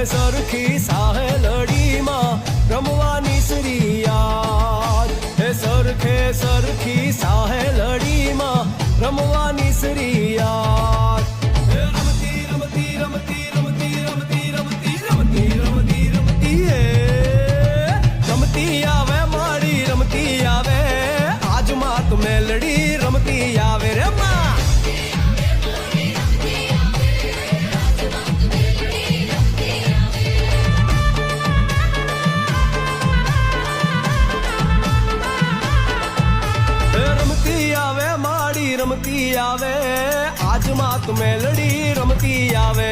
સરખી સાહેલડીમાં રમવાની શ્રીયાદ હે સરખી સાહેલડીમાં રમવાની શ્રીયાદ રમતી રમતી રમતી રમતી રમતી રમતી રમતી રમતી રમતી હે રમતી આવે મારી રમતી આવે આજમાં તો મેલડી રમતી આવે રે માં રમતી આવે આજમાં તો મેલડી રમતી આવે